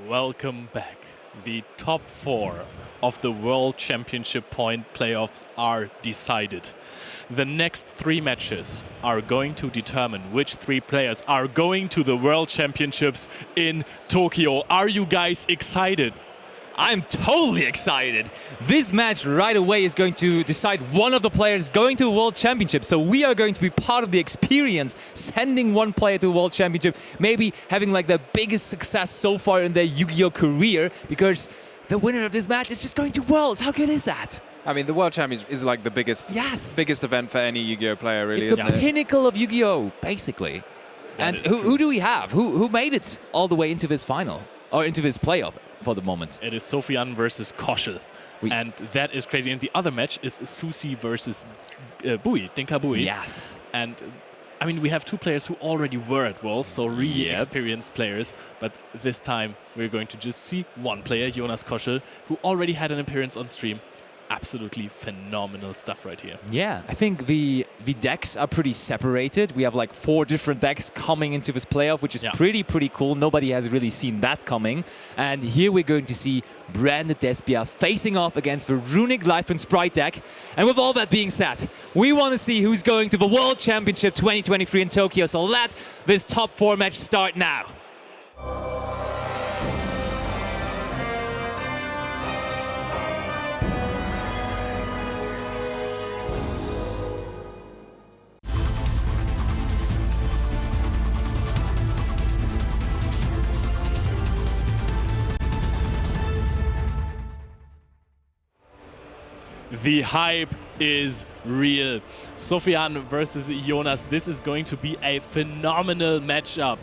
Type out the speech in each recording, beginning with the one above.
Welcome back. The top 4 of the World Championship point playoffs are decided. The next 3 matches are going to determine which 3 players are going to the World Championships in Tokyo. Are you guys excited? I'm totally excited. This match right away is going to decide one of the players going to the World Championship. So we are going to be part of the experience, sending one player to the World Championship, maybe having like the biggest success so far in their Yu-Gi-Oh career, because the winner of this match is just going to Worlds. How good is that? I mean, the World Championship is like the biggest event for any Yu-Gi-Oh player, really, it's the pinnacle of Yu-Gi-Oh, basically. And who do we have? Who made it all the way into this final, or into this playoff for the moment? It is Sophiane versus Koschel. And that is crazy. And the other match is Susi versus Bui, Dinka Bui. Yes. And I mean, we have 2 players who already were at Worlds, so really experienced players. But this time, we're going to just see one player, Jonas Koschel, who already had an appearance on stream. Absolutely phenomenal stuff right here. Yeah, I think the decks are pretty separated. We have like 4 different decks coming into this playoff, which is pretty cool. Nobody has really seen that coming. And here we're going to see Branded Despia facing off against the Runic Lifeline Sprite deck. And with all that being said, we want to see who's going to the World Championship 2023 in Tokyo. So let this top 4 match start now. The hype is real. Sophiane versus Jonas. This is going to be a phenomenal matchup.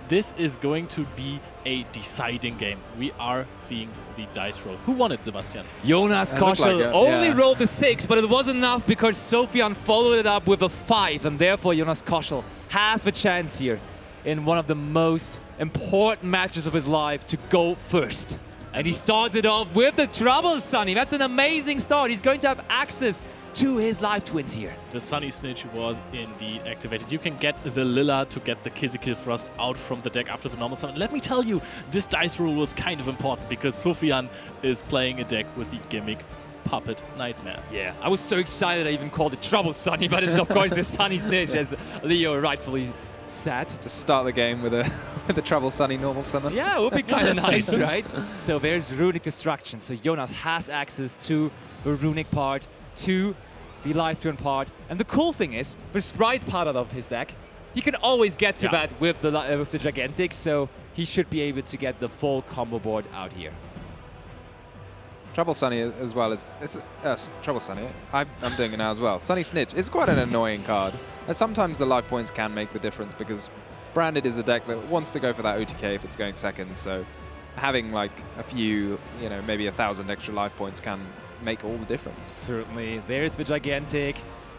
This is going to be a deciding game. We are seeing the dice roll. Who won it, Sebastian? Jonas Koschel only rolled a 6, but it was enough because Sophiane followed it up with a 5, and therefore Jonas Koschel has the chance here in one of the most important matches of his life to go first. And he starts it off with the Trouble Sunny. That's an amazing start. He's going to have access to his life twins here. The Sunny Snitch was indeed activated. You can get the Lilla to get the Kisikil Frost out from the deck after the normal summon. Let me tell you, this dice roll was kind of important because Sophiane is playing a deck with the gimmick Puppet Nightmare. Yeah, I was so excited I even called it Trouble Sunny, but it's of course the Sunny Snitch, as Leo rightfully said. Just start the game with a Trouble Sunny normal summon. Yeah, it would be kind of nice, right? So there's Runic Destruction. So Jonas has access to the Runic part, to the Life Turn part. And the cool thing is, the Sprite part of his deck, he can always get to that with the Gigantic, so he should be able to get the full combo board out here. Trouble Sunny as well as Trouble Sunny. I'm doing it now as well. Sunny Snitch. It's quite an annoying card. And sometimes the life points can make the difference because Branded is a deck that wants to go for that OTK if it's going second. So having like a few, maybe 1,000 extra life points can make all the difference. Certainly. There's the Gigantic,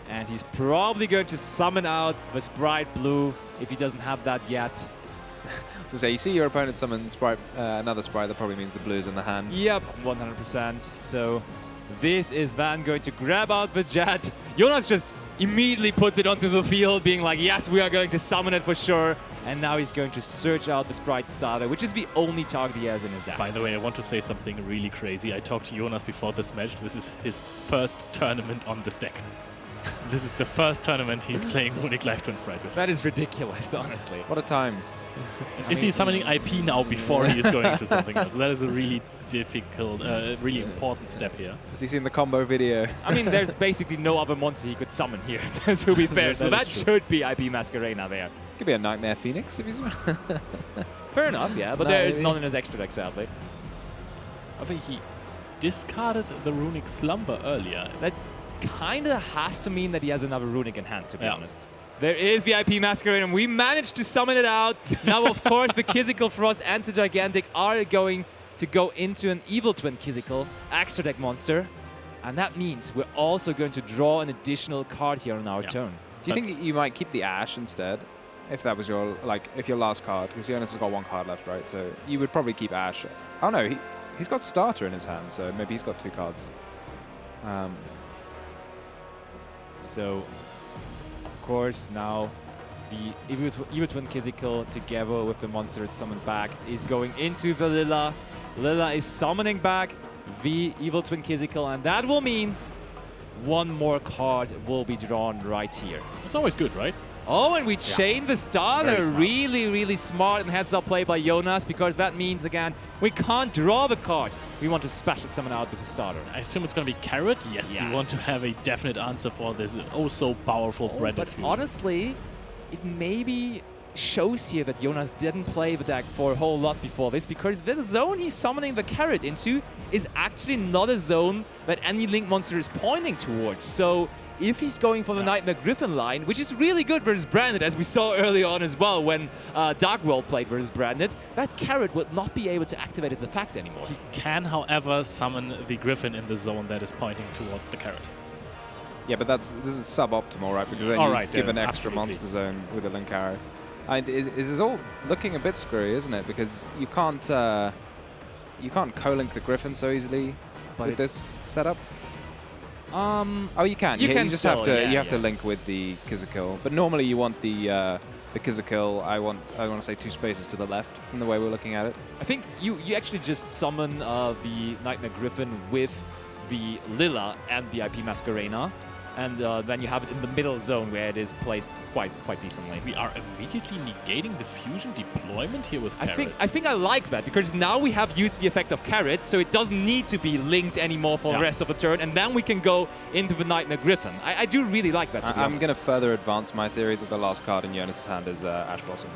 and he's probably going to summon out the Sprite Blue if he doesn't have that yet. So say you see your opponent summon Sprite, another Sprite, that probably means the blue's in the hand. Yep, 100%. So this is Van going to grab out the Jet. Jonas just immediately puts it onto the field, being like, yes, we are going to summon it for sure. And now he's going to search out the Sprite starter, which is the only target he has in his deck. By the way, I want to say something really crazy. I talked to Jonas before this match. This is his first tournament on this deck. This is the first tournament he's playing Runic Life Twin Sprite with. That is ridiculous, honestly. What a time. Is he summoning IP now before he is going into something else? That is a really difficult, really important step here. Has he seen the combo video? I mean, there's basically no other monster he could summon here, to be fair. So that should be IP Masquerena there. Could be a Nightmare Phoenix if he's... Fair enough, yeah, but there is none in his extra deck, sadly. I think he discarded the Runic Slumber earlier. That kind of has to mean that he has another Runic in hand, to be honest. There is VIP Masquerade, and we managed to summon it out. Now, of course, the Kisikil Frost and the Gigantic are going to go into an Evil Twin Kisikil extra deck monster. And that means we're also going to draw an additional card here on our turn. Do you think you might keep the Ash instead? If that was your, if your last card? Because Jonas has got 1 card left, right? So you would probably keep Ash. Oh, no, he's got Starter in his hand, so maybe he's got 2 cards. So, of course, now the Evil Twin Quizzical together with the monster it's summoned back is going into the Lilla. Lilla is summoning back the Evil Twin Quizzical, and that will mean one more card will be drawn right here. It's always good, right? Oh, and we chain the starter. Smart. Really, really smart and heads-up play by Jonas, because that means, again, we can't draw the card. We want to special summon out with the starter. I assume it's going to be Carrot. Yes, you want to have a definite answer for this so powerful branded But fusion. honestly, it maybe shows here that Jonas didn't play the deck for a whole lot before this, because the zone he's summoning the Carrot into is actually not a zone that any Link monster is pointing towards. So if he's going for the Nightmare Griffin line, which is really good versus Branded, as we saw early on as well when Dark World played versus Branded, that Carrot would not be able to activate its effect anymore. He can, however, summon the Griffin in the zone that is pointing towards the Carrot. Yeah, but this is suboptimal, right? Because then you give an extra absolutely. monster zone with a Link Arrow. This is all looking a bit screwy, isn't it? Because you can't co-link the Griffin so easily with this setup. Oh, you can. You can just still, have to. yeah, you have to link with the Quizzical. But normally you want the Quizzical. I want to say 2 spaces to the left. In the way we're looking at it. I think you actually just summon the Nightmare Griffin with the Lilla and the IP Masquerena, and then you have it in the middle zone where it is placed quite decently. We are immediately negating the fusion deployment here with Carrot. I think I like that, because now we have used the effect of Carrot, so it doesn't need to be linked anymore for the rest of the turn, and then we can go into the Nightmare Griffin. I do really like that, to be honest. I'm going to further advance my theory that the last card in Jonas' hand is Ash Blossom.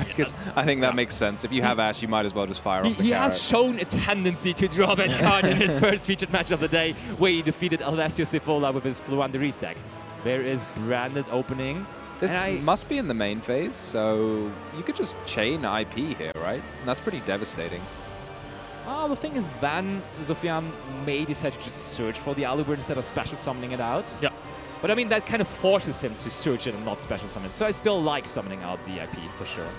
Because I think that makes sense. If you have Ash, you might as well just fire off the He Carrot. has shown a tendency to draw that card in his first featured match of the day, where he defeated Alessio Cifola with his Fluanderis deck. There is Branded opening. This must be in the main phase, so you could just chain IP here, right? And that's pretty devastating. Oh, the thing is, then Sophiane may decide to just search for the Aluber instead of special summoning it out. Yeah. But I mean, that kind of forces him to search it and not special summon it. So I still like summoning out the IP, for sure.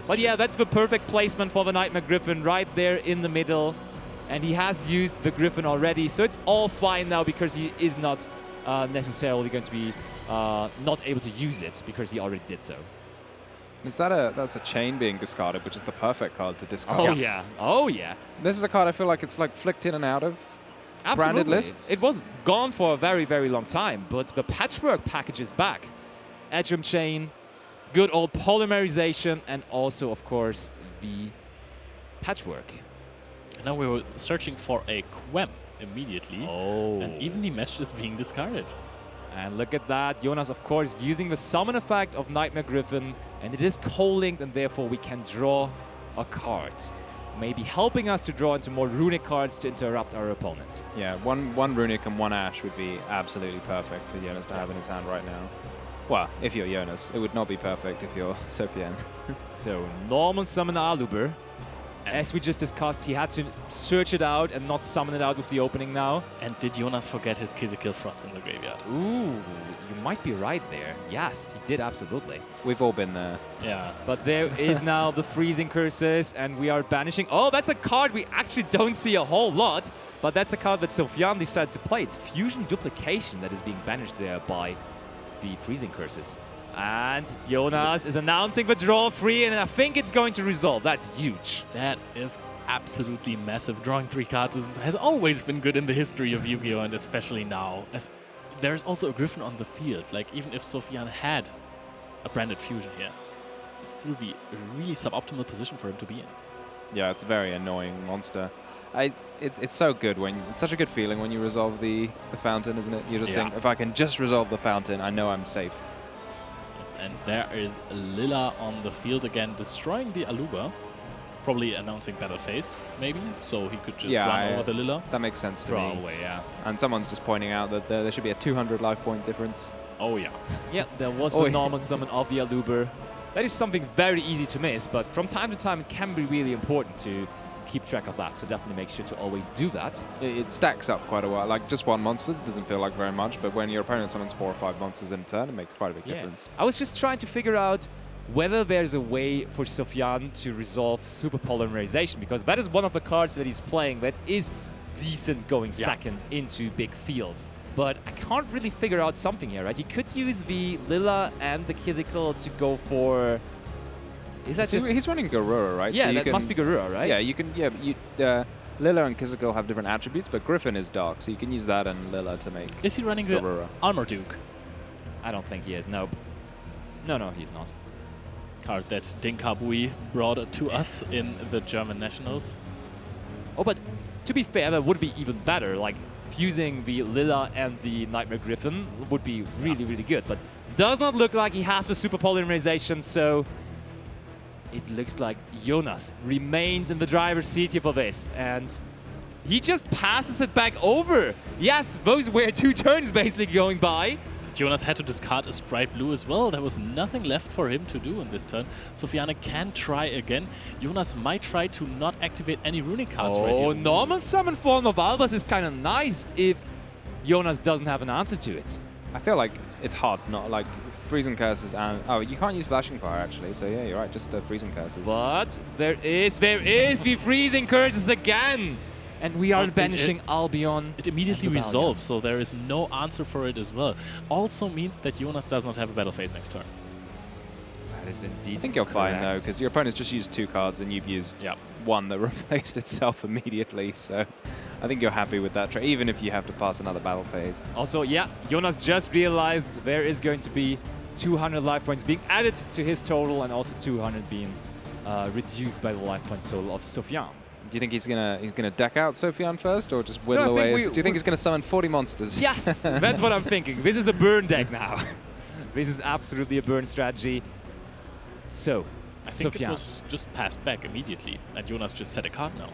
But yeah, that's the perfect placement for the Nightmare Griffin right there in the middle. And he has used the Griffin already, so it's all fine now, because he is not necessarily going to be not able to use it, because he already did so. Is that that's a chain being discarded, which is the perfect card to discard? Oh yeah, oh yeah. This is a card I feel like it's like flicked in and out of Absolutely. branded lists. It was gone for a very, very long time, but the patchwork package is back. Edgem Chain, good old polymerization, and also, of course, the patchwork. And now we were searching for a Quem immediately. Oh. And evenly matched is being discarded. And look at that. Jonas, of course, using the summon effect of Nightmare Griffin, and it is co-linked, and therefore we can draw a card. Maybe helping us to draw into more runic cards to interrupt our opponent. Yeah, one runic and one Ash would be absolutely perfect for Jonas to have in his hand right now. Well, if you're Jonas. It would not be perfect if you're Sophiane. So, normal summon Aluber. As we just discussed, he had to search it out and not summon it out with the opening now. And did Jonas forget his Quizzical Frost in the graveyard? Ooh, you might be right there. Yes, he did absolutely. We've all been there. Yeah. But there is now the freezing curses, and we are banishing. Oh, that's a card we actually don't see a whole lot, but that's a card that Sophiane decided to play. It's Fusion Duplication that is being banished there by the freezing curses. And Jonas is announcing the draw free, and I think it's going to resolve. That's huge. That is absolutely massive. Drawing 3 cards has always been good in the history of Yu-Gi-Oh! And especially now. As there's also a Griffin on the field. Like, even if Sophiane had a branded fusion here, it'd still be a really suboptimal position for him to be in. Yeah, it's a very annoying monster. It's so good it's such a good feeling when you resolve the fountain, isn't it? You just think, if I can just resolve the fountain, I know I'm safe. And there is Lilla on the field again, destroying the Aluba. Probably announcing battle phase, maybe, so he could just run over the Lilla. That makes sense to me. Throw away, yeah. And someone's just pointing out that there should be a 200 life point difference. Oh, yeah. Yeah, there was the normal summon of the Aluber. That is something very easy to miss, but from time to time it can be really important to keep track of that, so definitely make sure to always do that. It stacks up quite a while. Like, just one monster doesn't feel like very much, but when your opponent summons 4 or 5 monsters in a turn, it makes quite a big difference. I was just trying to figure out whether there's a way for Sophiane to resolve Super Polymerization, because that is one of the cards that he's playing that is decent going second into big fields. but I can't really figure out something here, right? He could use the Lilla and the Kizikal to go for... Is that just... He's running Garura, right? Yeah, so that must be Garura, right? Yeah, you can... Yeah, Lilla and Kizikal have different attributes, but Griffin is dark, so you can use that and Lilla to make Is he running the Garura. Armorduke? I don't think he is, no. No, he's not. Card that Dinkabui brought to us in the German Nationals. Oh, but to be fair, that would be even better. Like, fusing the Lilla and the Nightmare Griffin would be really, really good. But does not look like he has the super polymerization, so it looks like Jonas remains in the driver's seat here for this. And he just passes it back over. Yes, those were 2 turns basically going by. Jonas had to discard a Sprite Blue as well. There was nothing left for him to do in this turn. Sophiane can try again. Jonas might try to not activate any runic cards right here. Oh, normal summon for Novalvas is kind of nice if Jonas doesn't have an answer to it. I feel like it's hard, not like freezing curses and... Oh, you can't use flashing fire actually, so yeah, you're right, just the freezing curses. But there is the freezing curses again! And we are banishing Albion. It immediately resolves, so there is no answer for it as well. Also means that Jonas does not have a battle phase next turn. That is indeed I think you're fine though, because your opponent's just used 2 cards and you've used one that replaced itself immediately, so I think you're happy with that trade, even if you have to pass another battle phase. Also, yeah, Jonas just realized there is going to be 200 life points being added to his total and also 200 being reduced by the life points total of Sophiane. Do you think he's gonna deck out Sophiane first, or just whittle away? Do you think he's gonna summon 40 monsters? Yes, that's what I'm thinking. This is a burn deck now. This is absolutely a burn strategy. So, I think Sophiane. it was just passed back immediately, and Jonas just set a card now.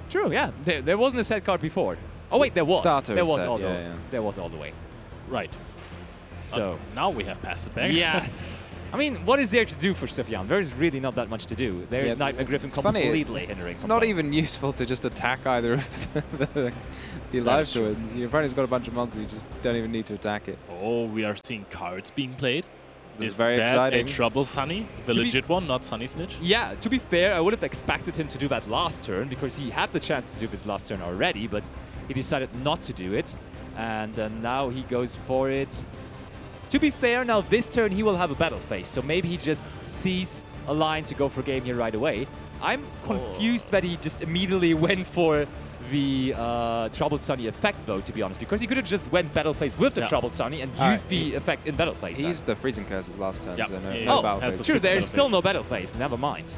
True, yeah. There wasn't a set card before. Oh wait, there was. Starter there was set, all the yeah. There was all the way. Right. So now we have passed it back. Yes. I mean, what is there to do for Sophiane? There is really not that much to do. There is Nightmare Griffin completely hindering. It's not even useful to just attack either of the life twins. Your opponent's got a bunch of monsters, you just don't even need to attack it. Oh, we are seeing cards being played. This is very exciting. A Trouble Sunny? The legit one, not Sunny Snitch? Yeah, to be fair, I would have expected him to do that last turn because he had the chance to do this last turn already, but he decided not to do it. And now he goes for it. To be fair, now this turn he will have a battle phase, so maybe he just sees a line to go for game here right away. I'm confused that he just immediately went for the Troubled Sunny effect, though, to be honest, because he could have just went battle phase with the Troubled Sunny and used the effect in battle phase. He used the freezing curses last turn, so no battle phase. True, there's still no battle phase, never mind.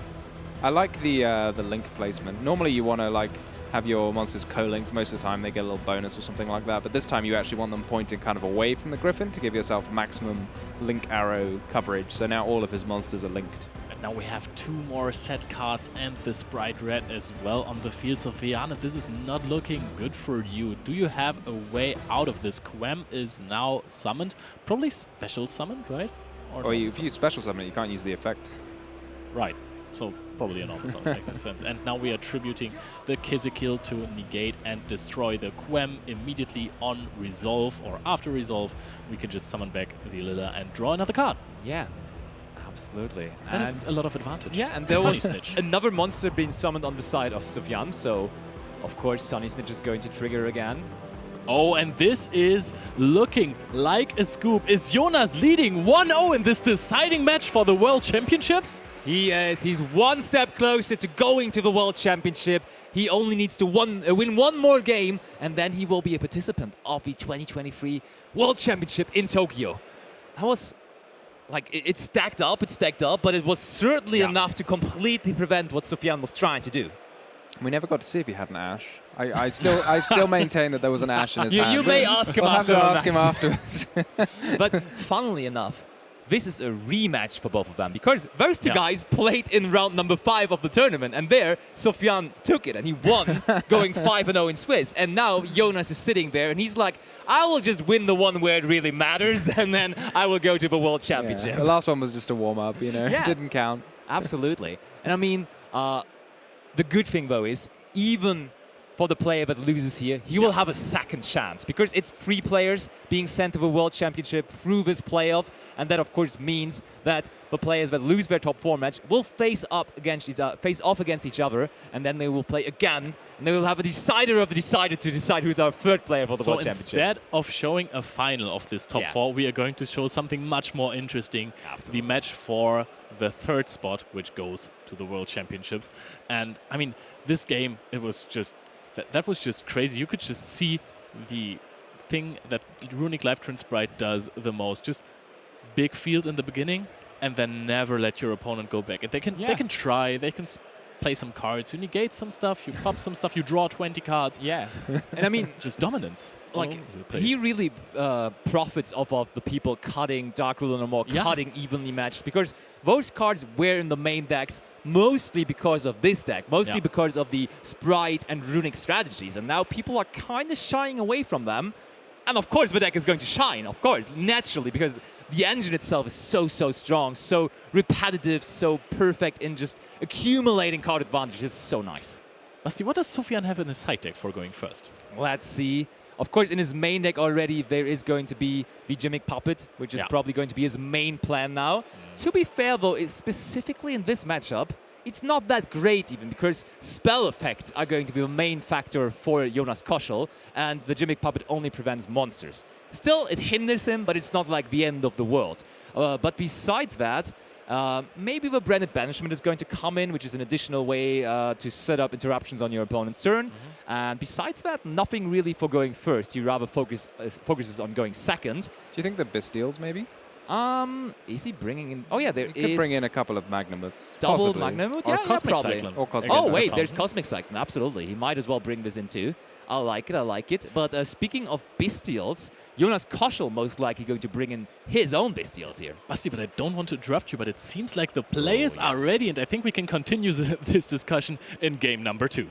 I like the link placement. Normally you want to like have your monsters co-linked. Most of the time they get a little bonus or something like that, but this time you actually want them pointing kind of away from the Griffin to give yourself maximum link arrow coverage. So now all of his monsters are linked. And now we have 2 more set cards and the Sprite Red as well on the field. So Sophiane, this is not looking good for you. Do you have a way out of this? Quem is now summoned, probably special summoned, right? Or if you special summon it, you can't use the effect. Right. So probably a normal summon makes sense. And now we are tributing the Kizikil to negate and destroy the Quem immediately on resolve, or after resolve. We can just summon back the Lilla and draw another card. Yeah, absolutely. That is a lot of advantage. Yeah, and there was another monster being summoned on the side of Sophiane, so of course Sunny Snitch is going to trigger again. Oh, and this is looking like a scoop. Is Jonas leading 1-0 in this deciding match for the World Championships? He is. He's one step closer to going to the World Championship. He only needs to win one more game, and then he will be a participant of the 2023 World Championship in Tokyo. That was, like, it stacked up, but it was certainly enough to completely prevent what Sophiane was trying to do. We never got to see if he had an Ash. I still maintain that there was an Ash in his hand. You may ask him we'll after. We'll have to ask him afterwards. But funnily enough, this is a rematch for both of them because those 2 guys played in round number 5 of the tournament, and there Sophiane took it and he won, going 5-0 in Swiss. And now Jonas is sitting there and he's like, I will just win the one where it really matters, and then I will go to the World Championship. Yeah, the last one was just a warm-up, you know, it didn't count. Absolutely. And I mean, the good thing though is even for the player that loses here, he will have a second chance because it's 3 players being sent to the World Championship through this playoff, and that of course means that the players that lose their top 4 match will face off against each other, and then they will play again, and they will have a decider of the decider to decide who's our 3rd player for the World Championship. So instead of showing a final of this top 4, we are going to show something much more interesting. Absolutely. The match for the 3rd spot, which goes to the World Championships. And I mean, this game, it was just that was just crazy. You could just see the thing that Runic Live Transprite does the most. Just big field in the beginning, and then never let your opponent go back. And they can try, they can play some cards, you negate some stuff, you pop some stuff, you draw 20 cards. Yeah. And I mean, just dominance. Like, he really profits off of the people cutting Dark Ruler no more, cutting evenly matched, because those cards were in the main decks mostly because of this deck, mostly because of the Sprite and Runic strategies, and now people are kind of shying away from them. And of course the deck is going to shine, of course, naturally, because the engine itself is so strong, so repetitive, so perfect in just accumulating card advantage. It's so nice. Basti, what does Sophiane have in his side deck for going first? Let's see. Of course, in his main deck already, there is going to be the Gimmick Puppet, which is probably going to be his main plan now. To be fair, though, specifically in this matchup, it's not that great even, because spell effects are going to be the main factor for Jonas Koschel, and the Gimmick Puppet only prevents monsters. Still, it hinders him, but it's not like the end of the world. But besides that, maybe the Branded Banishment is going to come in, which is an additional way to set up interruptions on your opponent's turn. And besides that, nothing really for going first. He rather focuses on going second. Do you think the Bestials maybe? Is he bringing in? Oh yeah, there he could bring in a couple of Magnamuts. Double possibly. Magnamut? Or Yeah, Cosmic probably. Cyclone. Or Cosmic Oh wait, the there's fountain. Cosmic Cyclone. Absolutely, he might as well bring this in too. I like it. But speaking of Bestials, Jonas Koschel most likely going to bring in his own Bestials here. Basti, but I don't want to interrupt you, but it seems like the players are ready, and I think we can continue this discussion in game number 2.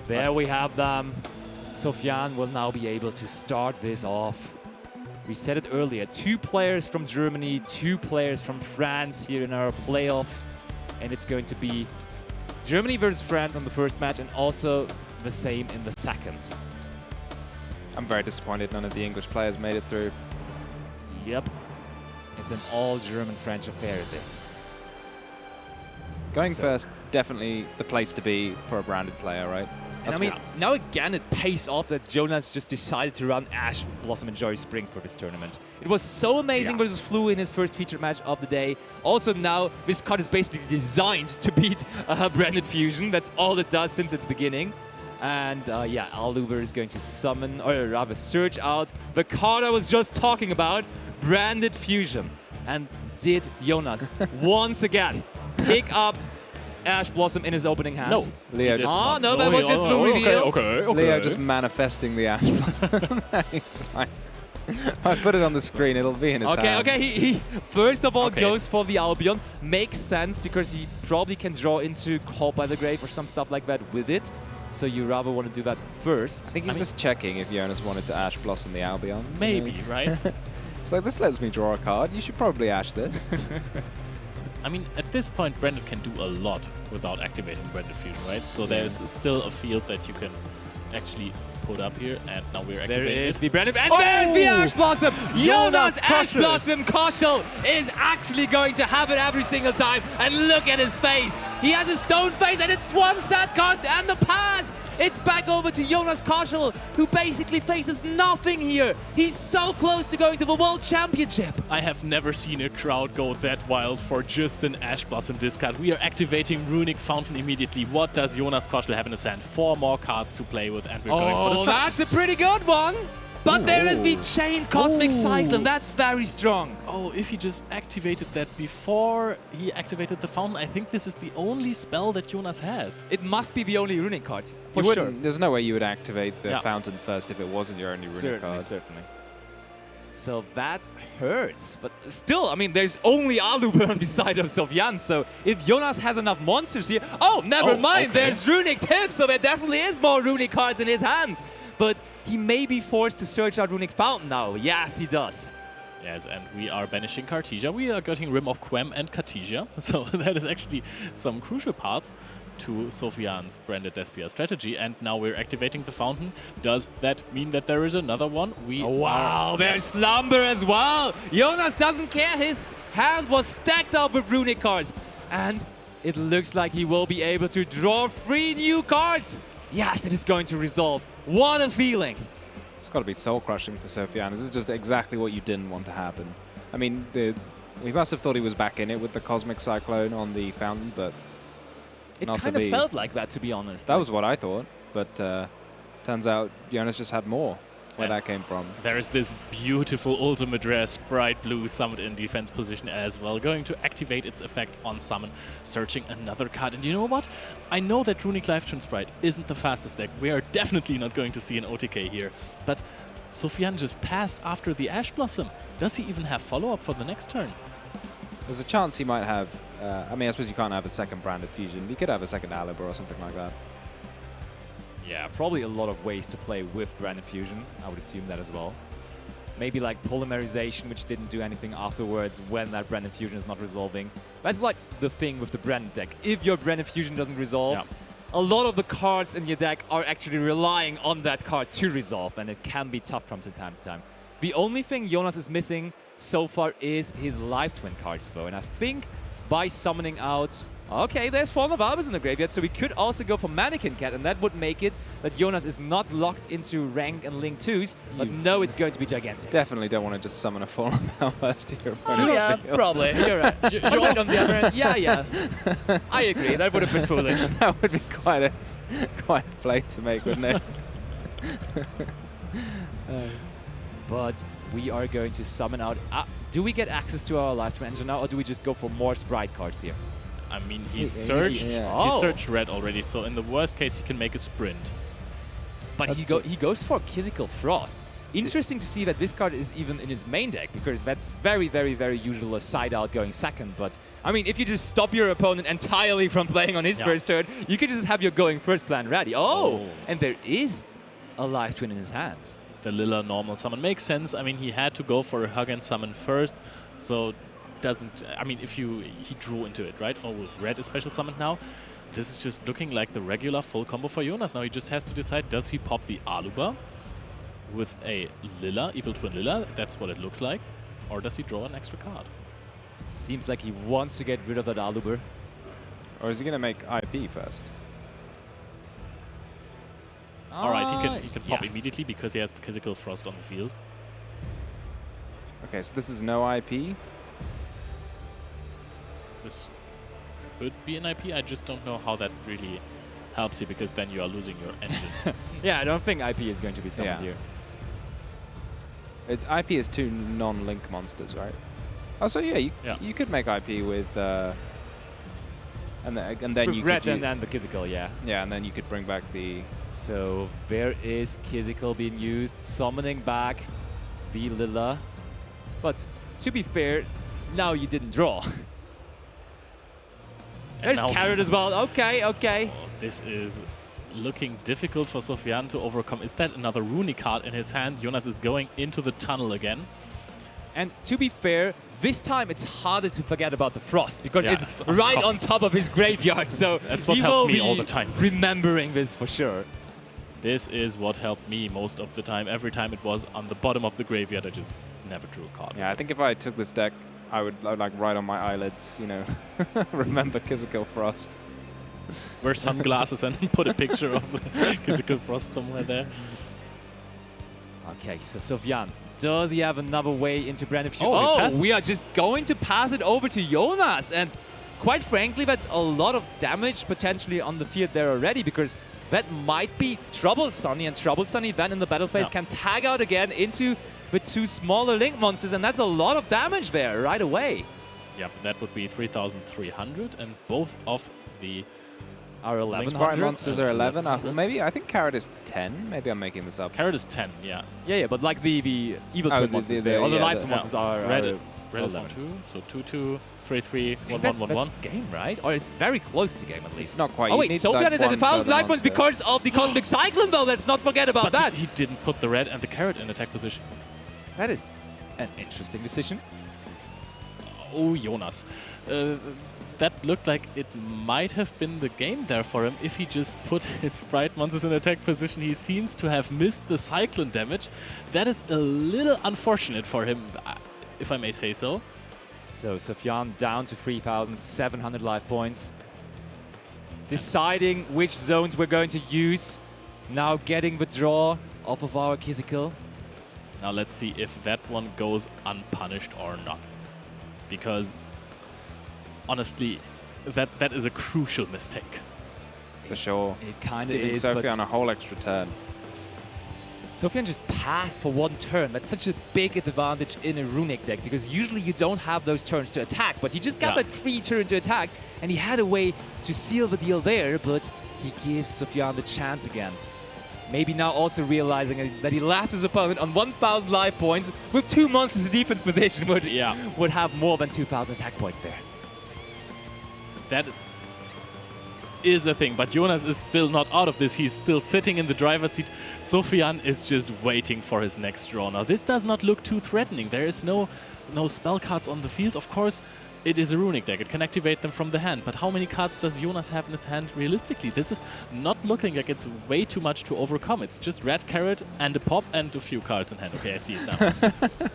There we have them. Sophiane will now be able to start this off. We said it earlier, 2 players from Germany, 2 players from France here in our playoff. And it's going to be Germany versus France on the first match, and also the same in the second. I'm very disappointed none of the English players made it through. Yep. It's an all-German-French affair, this. Going first, definitely the place to be for a branded player, right? And I mean, now again it pays off that Jonas just decided to run Ash, Blossom and Joy Spring for this tournament. It was so amazing versus Flu in his first featured match of the day. Also now, this card is basically designed to beat Branded Fusion. That's all it does since its beginning. And yeah, Aluver is going to summon, or rather search out the card I was just talking about, Branded Fusion. And did Jonas once again pick up Ash Blossom in his opening hand? No. Leo just, no, that was just the reveal. Okay. Leo just manifesting the Ash Blossom. He's like, if I put it on the screen, it'll be in his hand. Okay, he first of all goes for the Albion. Makes sense, because he probably can draw into Call by the Grave or some stuff like that with it. So you rather want to do that first. I think he's just checking if Jonas wanted to Ash Blossom the Albion. Maybe, right? It's like, this lets me draw a card. You should probably Ash this. I mean, at this point, Branded can do a lot without activating Branded Fusion, right? So there's still a field that you can actually put up here, and now we're activating There is it. the Branded, and there's the Ash Blossom! Jonas Ash Koschel. Blossom Koschel is actually going to have it every single time, and look at his face! He has a stone face, and it's one set card and the pass! It's back over to Jonas Koschel, who basically faces nothing here. He's so close to going to the World Championship. I have never seen a crowd go that wild for just an Ash Blossom discard. We are activating Runic Fountain immediately. What does Jonas Koschel have in his hand? 4 more cards to play with, and we're going for destruction. That's a pretty good one. But there is the Chained Cosmic Cyclone. That's very strong. Oh, if he just activated that before he activated the fountain, I think this is the only spell that Jonas has. It must be the only Runic card, for You sure. wouldn't- There's no way you would activate the fountain first if it wasn't your only Runic card. Certainly. So that hurts. But still, I mean, there's only Aluber on the side of Sophiane. So if Jonas has enough monsters here... Oh, never mind. Okay. There's Runic Tip. So there definitely is more Runic cards in his hand. But he may be forced to search out Runic Fountain now. Yes, he does. Yes, and we are banishing Cartesia. We are getting Rim of Quem and Cartesia. So that is actually some crucial parts to Sophiane's Branded Despia strategy. And now we're activating the fountain. Does that mean that there is another one? Wow, there's Slumber as well. Jonas doesn't care. His hand was stacked up with Runic cards. And it looks like he will be able to draw 3 new cards. Yes, it is going to resolve. What a feeling. It's got to be soul-crushing for Sophiane. This is just exactly what you didn't want to happen. I mean, we must have thought he was back in it with the Cosmic Cyclone on the fountain, but it not kind to of be. felt like that, to be honest. That was what I thought, but turns out Jonas just had more. Where that came from. There is this beautiful ultimate rare bright blue summoned in defense position as well, going to activate its effect on summon, searching another card. And you know what? I know that Runic Lifetune Sprite isn't the fastest deck. We are definitely not going to see an OTK here. But Sophiane just passed after the Ash Blossom. Does he even have follow-up for the next turn? There's a chance he might have... I mean, I suppose you can't have a second Branded Fusion. You could have a second Aluber or something like that. Yeah, probably a lot of ways to play with Branded Fusion. I would assume that as well. Maybe like Polymerization, which didn't do anything afterwards when that Branded Fusion is not resolving. That's like the thing with the Branded deck. If your Branded Fusion doesn't resolve, a lot of the cards in your deck are actually relying on that card to resolve, and it can be tough from time to time. The only thing Jonas is missing so far is his Life Twin cards, though, and I think by summoning out... Okay, there's Fallen of Albus in the graveyard, so we could also go for Mannequin Cat, and that would make it that Jonas is not locked into rank and link 2s, but no, it's going to be gigantic. Definitely don't want to just summon a Fallen of Albus to your opponent's Yeah, field. probably. You're right. But on the other hand, yeah. I agree, that would have been foolish. That would be quite a play to make, wouldn't it? But we are going to summon out... do we get access to our Life Twin engine now, or do we just go for more Sprite cards here? I mean, he searched Yeah. he searched red already, so in the worst case, he can make a sprint. But he goes for Quizzical Frost. Interesting to see that this card is even in his main deck, because that's very, very, very usual a side out going second. But, I mean, if you just stop your opponent entirely from playing on his first turn, you could just have your going first plan ready. And there is a Life Twin in his hand. The Lilla normal summon makes sense. I mean, he had to go for a Hug and Summon first, so doesn't... I mean, he drew into it, right? Oh, red is special summoned now. This is just looking like the regular full combo for Jonas. Now he just has to decide, does he pop the Aluber with a Lilla, Evil Twin Lilla? That's what it looks like. Or does he draw an extra card? Seems like he wants to get rid of that Aluber. Or is he going to make IP first? All right, he can pop immediately because he has the Quizzical Frost on the field. Okay, so this is no IP. This could be an IP. I just don't know how that really helps you, because then you are losing your engine. Yeah, I don't think IP is going to be summoned here. IP is 2 non-link monsters, right? Oh, so yeah, you could make IP with... and then you red could... and the Quizzical, yeah. Yeah, and then you could bring back the... So there is Quizzical being used, summoning back the Lilla. But to be fair, now you didn't draw. There's Carrot as well. Okay. Oh, this is looking difficult for Sophiane to overcome. Is that another Runic card in his hand? Jonas is going into the tunnel again. And to be fair, this time it's harder to forget about the Frost, because it's right on top of his graveyard. So that's what helped me all the time. Remembering this for sure. This is what helped me most of the time. Every time it was on the bottom of the graveyard, I just never drew a card. Yeah, I think if I took this deck, I would like write on my eyelids, you know, remember Quizzical Frost. Wear sunglasses and put a picture of Quizzical Frost somewhere there. Okay, so Sophiane, does he have another way into Branded Fusion? Oh, we are just going to pass it over to Jonas. And quite frankly, that's a lot of damage potentially on the field there already, because that might be Trouble Sunny, and Trouble Sunny then in the battle phase can tag out again into the 2 smaller Link monsters, and that's a lot of damage there right away. Yep, that would be 3,300, and both of the Are 11 Sprite hunters? monsters are 11. Well, maybe I think Carrot is 10. Maybe I'm making this up. Carrot is 10, yeah. Yeah, but like the evil Oh, twin the- monsters, the- all the yeah, light the- monsters are Red, are red is 11. 1-2, so 2-2, 3-3, I think 1-1, 1-1. that's game, right? Or it's very close to game at least. It's not quite. Oh You wait, need, Sophiane like, is at one 1,000 further life points monster. because of the Cosmic Cyclone though. Let's not forget about But that. he didn't put the red and the carrot in attack position. That is an interesting decision. Oh, Jonas. That looked like it might have been the game there for him if he just put his Sprite monsters in attack position. He seems to have missed the Cyclone damage. That is a little unfortunate for him, if I may say so. So Sophiane down to 3,700 life points. Deciding which zones we're going to use. Now getting the draw off of our Kizikil. Now let's see if that one goes unpunished or not. Because honestly, that is a crucial mistake. For sure. It kind of Giving is, Sophiane but a whole extra turn. Sophiane just passed for one turn. That's such a big advantage in a Runic deck because usually you don't have those turns to attack, but he just got that free turn to attack and he had a way to seal the deal there, but he gives Sophiane the chance again. Maybe now also realizing that he left his opponent on 1,000 life points with 2 monsters in defense position would have more than 2,000 attack points there. That is a thing, but Jonas is still not out of this. He's still sitting in the driver's seat. Sophiane is just waiting for his next draw. Now, this does not look too threatening. There is no spell cards on the field. Of course, it is a Runic deck. It can activate them from the hand. But how many cards does Jonas have in his hand realistically? This is not looking like it's way too much to overcome. It's just red carrot and a pop and a few cards in hand. Okay, I see it now.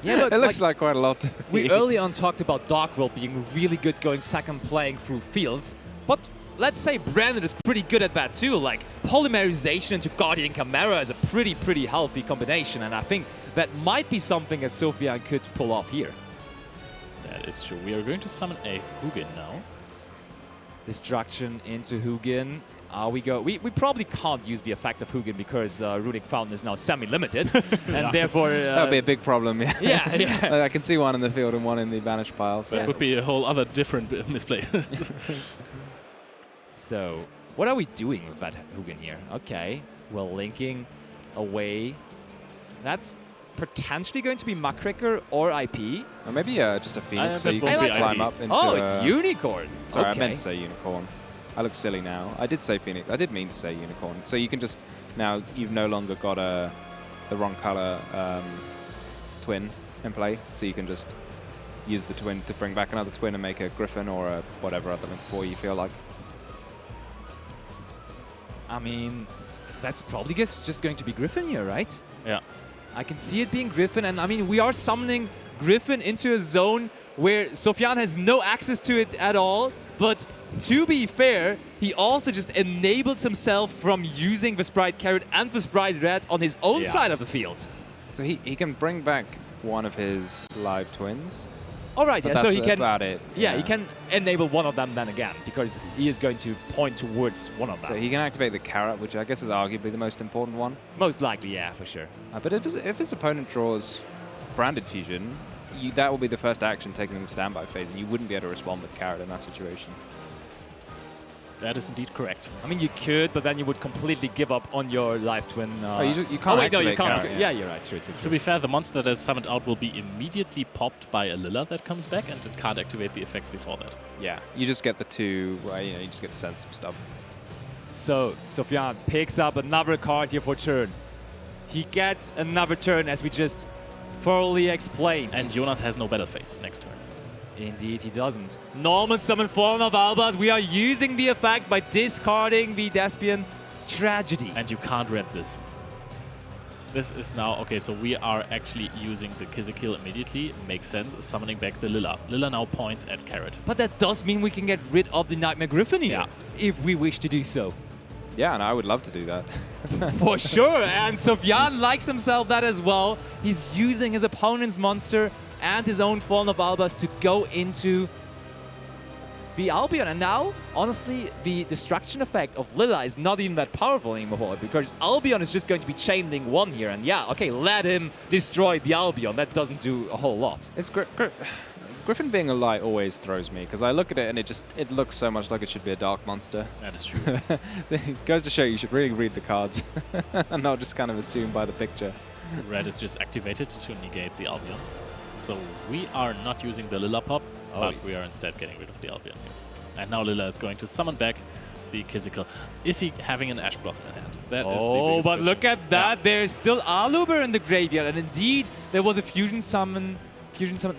Yeah, but It looks like quite a lot. we early on talked about Dark World being really good going second playing through fields, but let's say Brandon is pretty good at that too. Like polymerization into Guardian Chimera is a pretty healthy combination, and I think that might be something that Sophiane could pull off here. That is true. We are going to summon a Hugin now. Destruction into Hugin. We probably can't use the effect of Hugin because Runic Fountain is now semi-limited, and therefore That would be a big problem. Yeah. yeah. I can see one in the field and one in the banished pile. So. That would be a whole other different misplay. So, what are we doing with that Hugin here? Okay, well, linking away. That's potentially going to be Muckraker or IP. Or maybe just a Phoenix, so that you will can be just climb IP. up into... Oh, it's Unicorn. Sorry, okay. I meant to say Unicorn. I look silly now. I did say Phoenix. I did mean to say Unicorn. So you can just... Now, you've no longer got the wrong color twin in play, so you can just use the twin to bring back another twin and make a Griffin or a whatever other link for you feel like. I mean, that's probably just going to be Griffin here, right? Yeah. I can see it being Griffin, and I mean, we are summoning Griffin into a zone where Sophiane has no access to it at all, but to be fair, he also just enables himself from using the Sprite Carrot and the Sprite Red on his own side of the field. So he can bring back one of his live twins. All right, But yeah, so that's he can... about it. Yeah, he can enable one of them then again, because he is going to point towards one of them. So he can activate the carrot, which I guess is arguably the most important one. Most likely, yeah, for sure. But if his opponent draws Branded Fusion, that will be the first action taken in the standby phase, and you wouldn't be able to respond with carrot in that situation. That is indeed correct. I mean, you could, but then you would completely give up on your live twin. You can't wait, no, you activate can't. carrot, Yeah, you're right. True. To be fair, the monster that is summoned out will be immediately popped by a Lilla that comes back, and it can't activate the effects before that. Yeah, you just get the two, you just get to send some stuff. So, Sophiane picks up another card here for turn. He gets another turn, as we just thoroughly explained. And Jonas has no battle phase next turn. Indeed, he doesn't. Normal summon Fallen of Albas. We are using the effect by discarding the Despian Tragedy. And you can't read this. This is now... Okay, so we are actually using the Kizikil immediately. Makes sense. Summoning back the Lilla. Lilla now points at carrot. But that does mean we can get rid of the Nightmare Griffin here, if we wish to do so. Yeah, and I would love to do that. For sure, and Sophiane likes himself that as well. He's using his opponent's monster and his own Fallen of Albas to go into the Albion. And now, honestly, the destruction effect of Lilla is not even that powerful anymore, because Albion is just going to be chain link 1 here. And yeah, okay, let him destroy the Albion. That doesn't do a whole lot. It's great. Griffin being a light always throws me, because I look at it and it looks so much like it should be a dark monster. That is true. It goes to show you should really read the cards and not just kind of assume by the picture. Red is just activated to negate the Albion. So we are not using the Lilla Pop, but we are instead getting rid of the Albion here. And now Lilla is going to summon back the Kizikal. Is he having an Ash Blossom in hand? That is the biggest but question. look at that. There's still Aluber in the graveyard. And indeed, there was a fusion summoned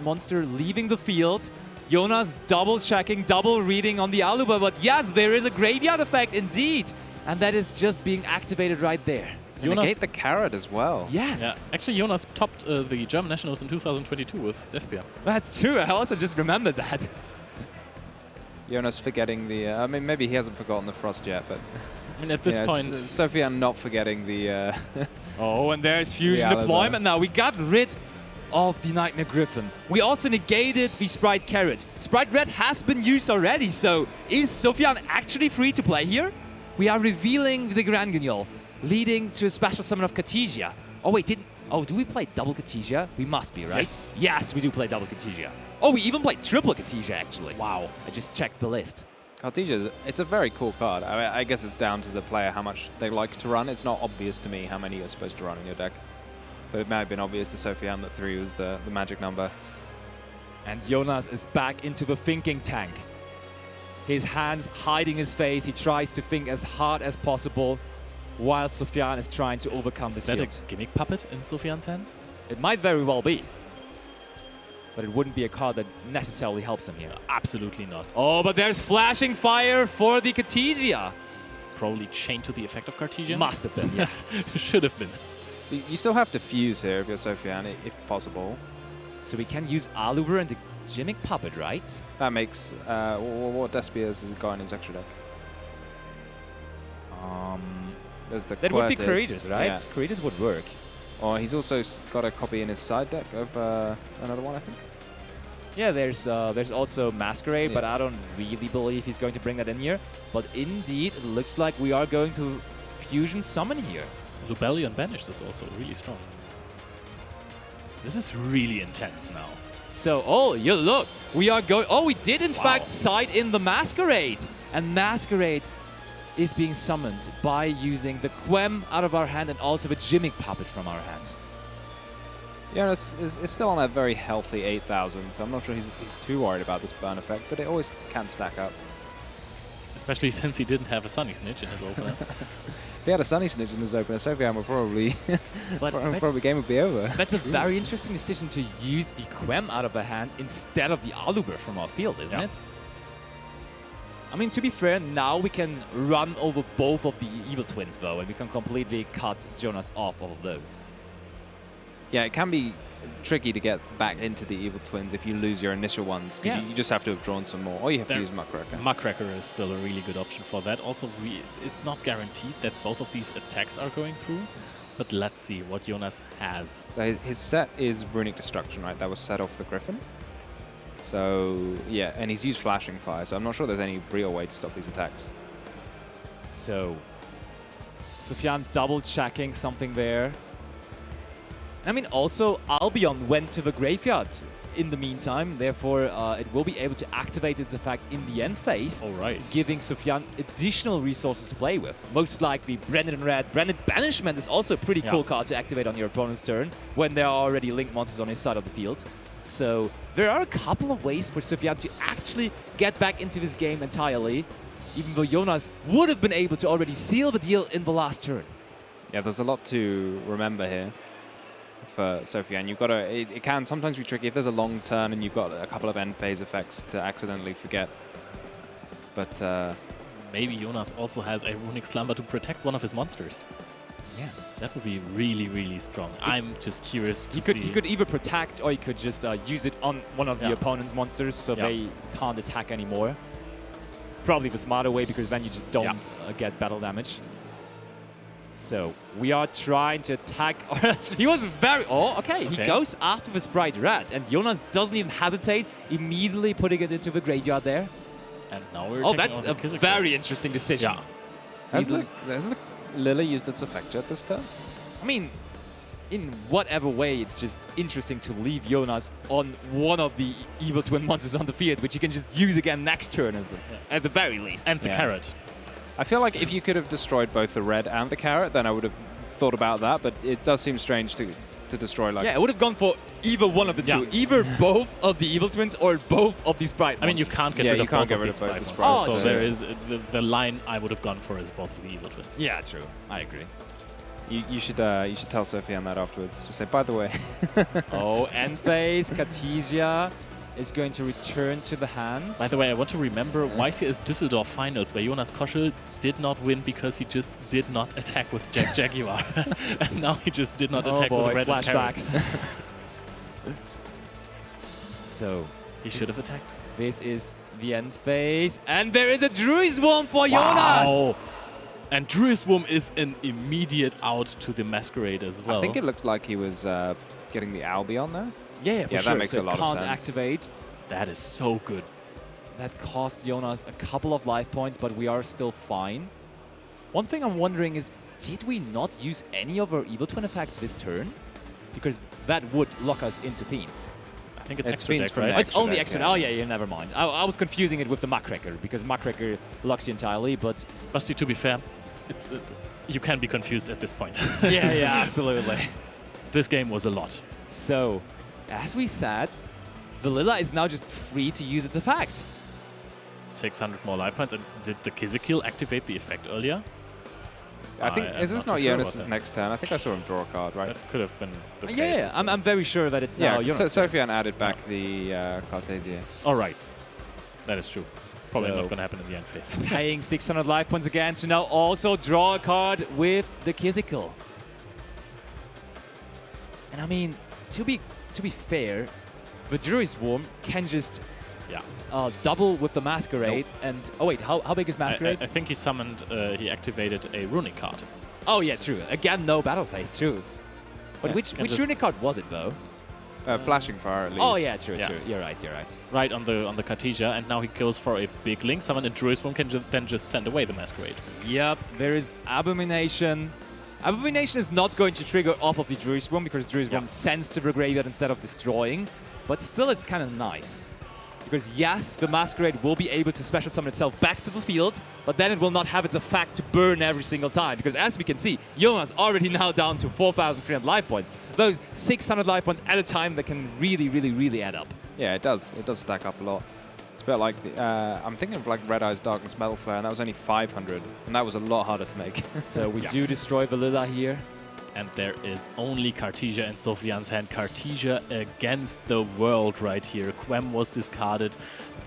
monster leaving the field. Jonas double checking, double reading on the Aluber. But yes, there is a graveyard effect indeed. And that is just being activated right there. Jonas negate the carrot as well. Yes. Yeah. Actually, Jonas topped the German Nationals in 2022 with Despia. That's true. I also just remembered that. Jonas forgetting the... I mean, maybe he hasn't forgotten the Frost yet, but... I mean, at this point... Sophiane not forgetting the... Oh, and there's fusion deployment now. We got rid of the Nightmare Griffin. We also negated the Sprite Carrot. Sprite Red has been used already, so is Sophiane actually free to play here? We are revealing the Grand Guignol, leading to a special summon of Cartesia. Oh wait, do we play double Cartesia? We must be, right? Yes. Yes, we do play double Cartesia. Oh, we even played triple Cartesia, actually. Wow. I just checked the list. Cartesia, it's a very cool card. I guess it's down to the player how much they like to run. It's not obvious to me how many you're supposed to run in your deck. But it may have been obvious to Sophiane that 3 was the magic number. And Jonas is back into the thinking tank. His hands hiding his face. He tries to think as hard as possible while Sophiane is trying to overcome this field. Is that a gimmick puppet in Sophiane's hand? It might very well be. But it wouldn't be a card that necessarily helps him here. Absolutely not. Oh, but there's flashing fire for the Cartesia. Probably chained to the effect of Cartesia? Must have been, yes. Should have been. So you still have to fuse here if you're Sophiane, if possible. So we can use Aluber and the gimmick puppet, right? That makes... what Despias has it got in his extra deck? There's the That would be Creators, right? Yeah. Creators would work. Or he's also got a copy in his side deck of another one, I think. Yeah, there's also Masquerade, but I don't really believe he's going to bring that in here. But indeed, it looks like we are going to fusion summon here. Lubellion Banished is also really strong. This is really intense now. So, look, we are going... Oh, we did in fact side in the Masquerade. And Masquerade is being summoned by using the Quem out of our hand and also the Gimmick Puppet from our hand. Jonas is still on a very healthy 8,000, so I'm not sure he's too worried about this burn effect, but it always can stack up. Especially since he didn't have a Sunny Snitch in his opener. If he had a Sunny Snitch in his opener, Sophiane would probably... probably game would be over. That's a very interesting decision to use the Quem out of the hand instead of the Aluber from our field, isn't it? I mean, to be fair, now we can run over both of the Evil Twins, though, and we can completely cut Jonas off all of those. Yeah, it can be tricky to get back into the Evil Twins if you lose your initial ones, because you just have to have drawn some more, or you have to use Muckraker. Muckraker is still a really good option for that. Also, it's not guaranteed that both of these attacks are going through, but let's see what Jonas has. So his set is Runic Destruction, right? That was set off the Griffin. So, yeah, and he's used Flashing Fire, so I'm not sure there's any real way to stop these attacks. So, Sophiane double-checking something there. I mean, also, Albion went to the graveyard in the meantime, therefore it will be able to activate its effect in the end phase, giving Sophiane additional resources to play with. Most likely, Branded Red. Branded Banishment is also a pretty cool card to activate on your opponent's turn when there are already Link monsters on his side of the field. So there are a couple of ways for Sophiane to actually get back into this game entirely, even though Jonas would have been able to already seal the deal in the last turn. Yeah, there's a lot to remember here for Sophiane. You've got to, it can sometimes be tricky if there's a long turn and you've got a couple of end phase effects to accidentally forget. But maybe Jonas also has a Runic Slumber to protect one of his monsters. Yeah. That would be really, really strong. I'm just curious to see. You could either protect or you could just use it on one of the opponent's monsters so they can't attack anymore. Probably the smarter way, because then you just don't get battle damage. So we are trying to attack. He was very... Oh, okay. He goes after the Sprite Rat, and Jonas doesn't even hesitate, immediately putting it into the graveyard there. And now we're that's a very interesting decision. Has the Lilla used its effect yet this turn? I mean, in whatever way, it's just interesting to leave Jonas on one of the evil twin monsters on the field, which you can just use again next turn at the very least. And the carrot. I feel like if you could have destroyed both the red and the carrot, then I would have thought about that, but it does seem strange to destroy like... Yeah, it would have gone for either one of the two. Either both of the evil twins or both of the sprite monsters. I mean, you can't get rid of both of the sprite monsters. Oh, so there is the line I would have gone for is both of the evil twins. Yeah, true. I agree. You should tell Sophiane that afterwards. Just say, by the way. Oh, end phase. Kartesia is going to return to the hand. By the way, I want to remember YCS Düsseldorf finals where Jonas Koschel did not win because he just did not attack with Jaguar. And now he just did not attack with red and carrot. So he should have attacked. This is the end phase. And there is a Druid Swarm for Jonas! Jonas! And Druid Swarm is an immediate out to the Masquerade as well. I think it looked like he was getting the Albion there. Yeah, for sure. That makes so a lot of sense. Can't activate. That is so good. That costs Jonas a couple of life points, but we are still fine. One thing I'm wondering is, did we not use any of our Evil Twin effects this turn? Because that would lock us into Fiends. I think it's extra deck, right? It's only extra. Oh yeah, never mind. I was confusing it with the Muckraker because Muckraker locks you entirely, but... Basti, to be fair, it's you can be confused at this point. Yeah, absolutely. This game was a lot. So, as we said, Valilla is now just free to use its effect. 600 more life points. And did the Kizikil activate the effect earlier? I think, is this not sure Jonas's next turn? I think I saw him draw a card, right? That could have been the case. Yeah, I'm very sure that it's now Jonas. So Sophiane added back the Kartesia. All right. That is true. Probably not going to happen in the end phase. Paying 600 life points again to now also draw a card with the Kizikil. And I mean, to be fair, the Druid Swarm can just double with the Masquerade. Nope. And oh wait, how big is Masquerade? I think he summoned, he activated a runic card. Oh yeah, true. Again, no battle phase, true. But which runic card was it though? Flashing Fire at least. Oh yeah, true. You're right. Right on the Kartesia, and now he goes for a big link. Someone in Druid Swarm can then just send away the Masquerade. Yep, there is Abomination. Abomination is not going to trigger off of the Druid Swarm because Druid Swarm sends to the graveyard instead of destroying. But still, it's kind of nice. Because yes, the Masquerade will be able to special summon itself back to the field, but then it will not have its effect to burn every single time. Because as we can see, Jonas already now down to 4,300 life points. Those 600 life points at a time that can really add up. Yeah, it does. It does stack up a lot. It's a bit like, I'm thinking of like Red Eye's Darkness Metal Flare, and that was only 500, and that was a lot harder to make. So we do destroy Valilla here. And there is only Kartesia in Sophiane's hand. Kartesia against the world right here. Quem was discarded.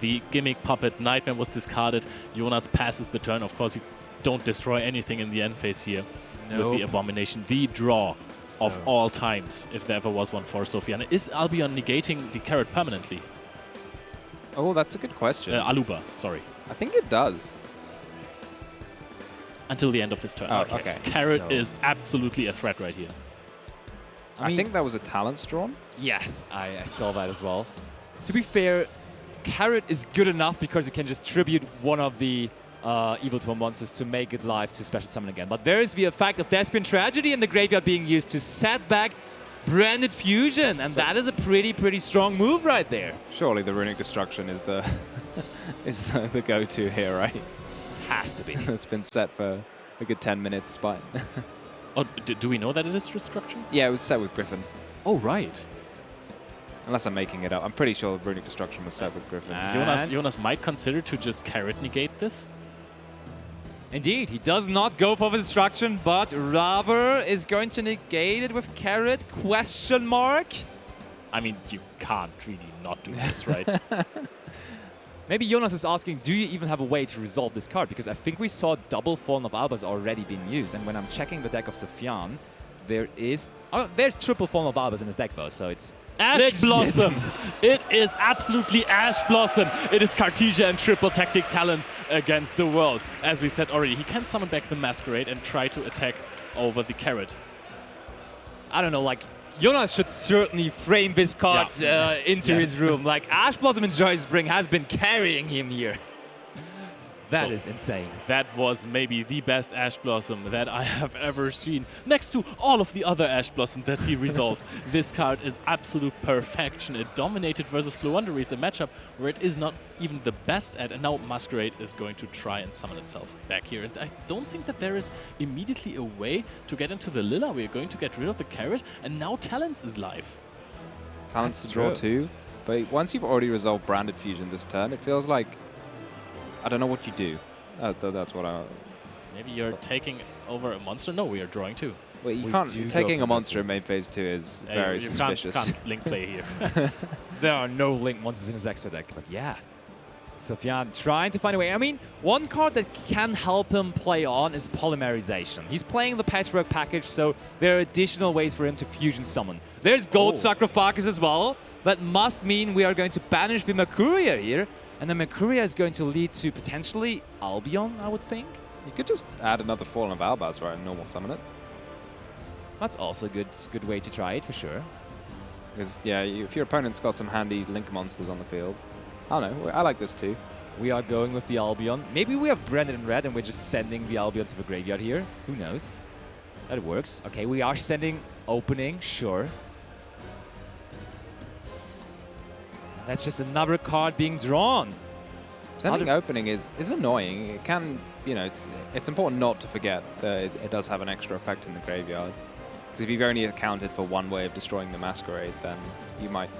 The Gimmick Puppet Nightmare was discarded. Jonas passes the turn. Of course, you don't destroy anything in the end phase here with the Abomination. The draw of all times, if there ever was one for Sophiane. Is Albion negating the carrot permanently? Oh, that's a good question. Aluba, sorry. I think it does. Until the end of this turn. Oh, okay. Carrot is absolutely a threat right here. I think that was a Talents drawn. Yes, I saw that as well. To be fair, Carrot is good enough because it can just tribute one of the Evil Twin monsters to make it live to special summon again. But there is the effect of Thespian Tragedy in the graveyard being used to set back Branded Fusion, and that is a pretty strong move right there. Surely the Runic Destruction is the the go-to here, right? Has to be. It's been set for a good 10 minutes, but... Oh, do we know that it is Destruction? Yeah, it was set with Griffin. Oh, right. Unless I'm making it up. I'm pretty sure Runic Destruction was set with Griffin. Jonas might consider to just carrot negate this. Indeed, he does not go for the Destruction, but rather is going to negate it with Carrot, question mark? I mean, you can't really not do this, right? Maybe Jonas is asking, do you even have a way to resolve this card? Because I think we saw double Fallen of Albas already being used. And when I'm checking the deck of Sophiane, there's triple Fallen of Albas in his deck though, so it's... Ash Blossom! It is absolutely Ash Blossom! It is Kartesia and triple Tactic Talents against the world. As we said already, he can summon back the Masquerade and try to attack over the carrot. I don't know, like... Jonas should certainly frame this card into his room. Like, Ash Blossom and Joy Spring has been carrying him here. That is insane. That was maybe the best Ash Blossom that I have ever seen. Next to all of the other Ash Blossom that he resolved. This card is absolute perfection. It dominated versus Floowandereeze, a matchup where it is not even the best at. And now Masquerade is going to try and summon itself back here. And I don't think that there is immediately a way to get into the Lilla. We're going to get rid of the carrot. And now Talons is live. Talons to draw 2. But once you've already resolved Branded Fusion this turn, it feels like I don't know what you do. That's what I... Maybe you're taking over a monster? No, we are drawing 2. Wait, you can't... Taking a monster in main phase 2 is very suspicious. Can't link play here. There are no link monsters in his extra deck, but yeah. Sophiane trying to find a way. I mean, one card that can help him play on is Polymerization. He's playing the Patchwork package, so there are additional ways for him to fusion summon. There's Gold Sarcophagus as well. That must mean we are going to banish the Mercuria here. And then Mercuria is going to lead to potentially Albion, I would think. You could just add another Fallen of Albaz, right, and normal summon it. That's also a good way to try it, for sure. Because, yeah, if your opponent's got some handy Link monsters on the field. I don't know, I like this too. We are going with the Albion. Maybe we have Branded in red and we're just sending the Albion to the graveyard here. Who knows? That works. Okay, we are sending Opening, sure. That's just another card being drawn. Sending Opening is annoying. It can, you know, it's important not to forget that it does have an extra effect in the graveyard. Because if you've only accounted for one way of destroying the Masquerade, then you might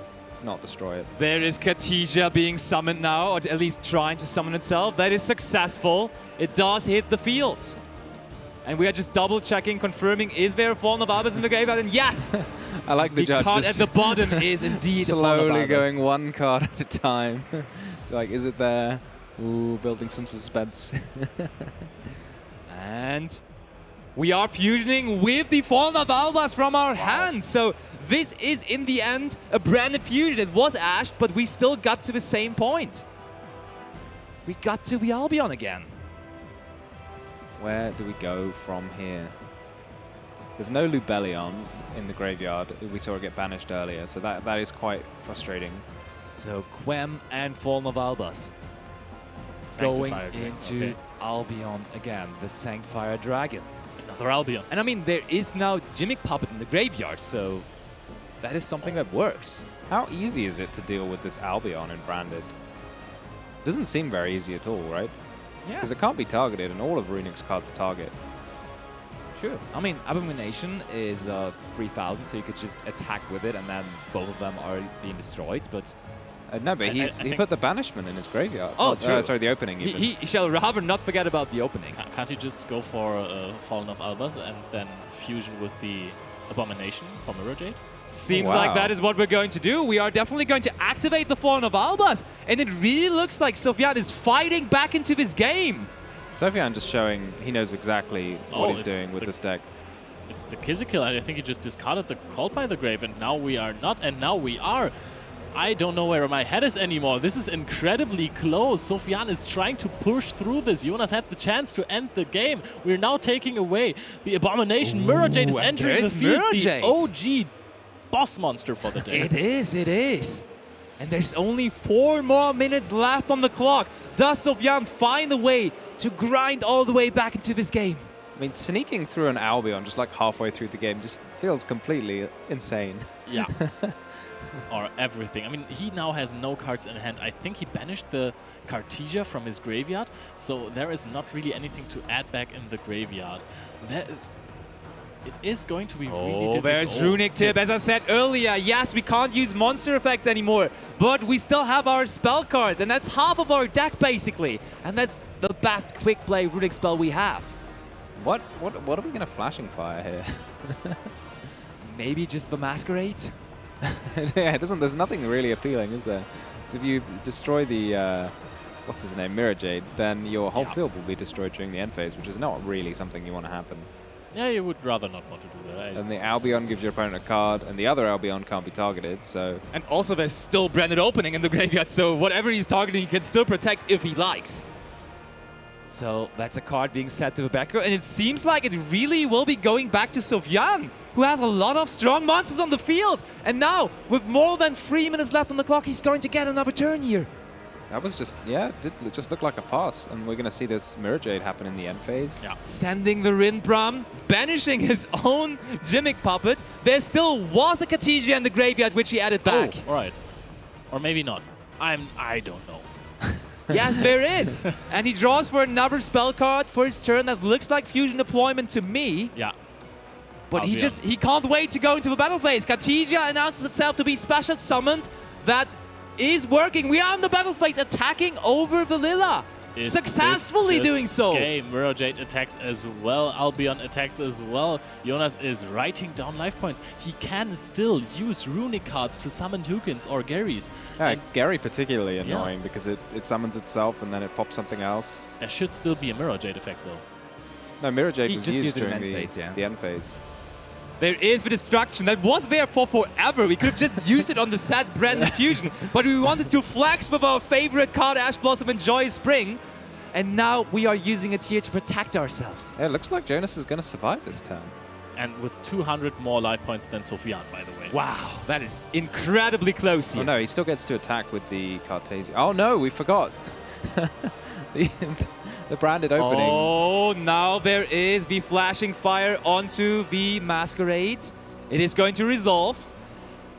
not destroy it. There is Khadija being summoned now, or at least trying to summon itself. That is successful. It does hit the field. And we are just double checking, confirming, is there a Fallen of Albaz in the graveyard? And yes! I like the judge card at the bottom is indeed slowly going one card at a time. Like, is it there? Ooh, building some suspense. And we are fusioning with the Fallen of Albaz from our hands. So this is, in the end, a branded fusion. It was Ash, but we still got to the same point. We got to the Albion again. Where do we go from here? There's no Lubellion in the graveyard. We saw it get banished earlier, so that is quite frustrating. So Quem and Fallen of Albaz going into Albion again, the Sanctifier Dragon. Another Albion. And I mean, there is now Gimmick Puppet in the graveyard, so that is something that works. How easy is it to deal with this Albion in Branded? Doesn't seem very easy at all, right? Yeah. Because it can't be targeted, and all of Runic's cards target. True. I mean, Abomination is 3,000, so you could just attack with it, and then both of them are being destroyed, but... no, but he put the Banishment in his graveyard. Oh, true. Sorry, the Opening even. He shall rather not forget about the Opening. Can't he just go for Fallen of Albaz and then fusion with the Abomination for Mirror Jade? Seems like that is what we're going to do. We are definitely going to activate the Fallen of Albaz, and it really looks like Sophiane is fighting back into this game. Sophiane just showing he knows exactly what he's doing with this deck. It's the Kizikil, and I think he just discarded the Called by the Grave, and now we are not, and now we are. I don't know where my head is anymore. This is incredibly close. Sophiane is trying to push through this. Jonas had the chance to end the game. We're now taking away the Abomination. Mirror Jade is entering the field. The OG boss monster for the day. It is. And there's only 4 more minutes left on the clock. Does Sophiane find a way to grind all the way back into this game? I mean, sneaking through an Albion just like halfway through the game just feels completely insane. Yeah. Or everything. I mean, he now has no cards in hand. I think he banished the Cartesia from his graveyard, so there is not really anything to add back in the graveyard. It is going to be really difficult. There's Runic Tip. As I said earlier, yes, we can't use monster effects anymore, but we still have our spell cards, and that's half of our deck, basically. And that's the best quick play Runic spell we have. What are we going to Flashing Fire here? Maybe just the Masquerade? Yeah, there's nothing really appealing, is there? Because if you destroy the, what's his name, Mirror Jade, then your whole field will be destroyed during the end phase, which is not really something you want to happen. Yeah, you would rather not want to do that. And the Albion gives your opponent a card, and the other Albion can't be targeted, so... And also there's still Branded Opening in the graveyard, so whatever he's targeting, he can still protect if he likes. So that's a card being set to the back row, and it seems like it really will be going back to Sophiane, who has a lot of strong monsters on the field. And now, with more than 3 minutes left on the clock, he's going to get another turn here. That was just, yeah, it did just look like a pass. And we're going to see this Mirror Jade happen in the end phase. Yeah. Sending the Rinbram, banishing his own Gimmick Puppet. There still was a Katija in the graveyard, which he added back. Oh, all right. Or maybe not. I don't know. Yes, there is. And he draws for another spell card for his turn that looks like Fusion Deployment to me. Yeah. But he can't wait to go into the battle phase. Katija announces itself to be special summoned. That is working. We are in the battle phase, attacking over Vanilla. Successfully doing so. Game. Mirror Jade attacks as well. Albion attacks as well. Jonas is writing down life points. He can still use runic cards to summon Hugins or Garys. Yeah, Gary particularly annoying because it summons itself and then it pops something else. There should still be a Mirror Jade effect though. No, Mirror Jade was just used used it in during end phase, yeah. the end phase. There is the destruction that was there for forever. We could have just used it on the sad Branded Fusion, but we wanted to flex with our favorite card, Ash Blossom and Joy Spring. And now we are using it here to protect ourselves. Yeah, it looks like Jonas is going to survive this turn. And with 200 more life points than Sophiane, by the way. Wow, that is incredibly close here. Oh no, he still gets to attack with the Cartesian. Oh no, we forgot. the branded opening. Oh, now there is the flashing fire onto the Masquerade. It is going to resolve.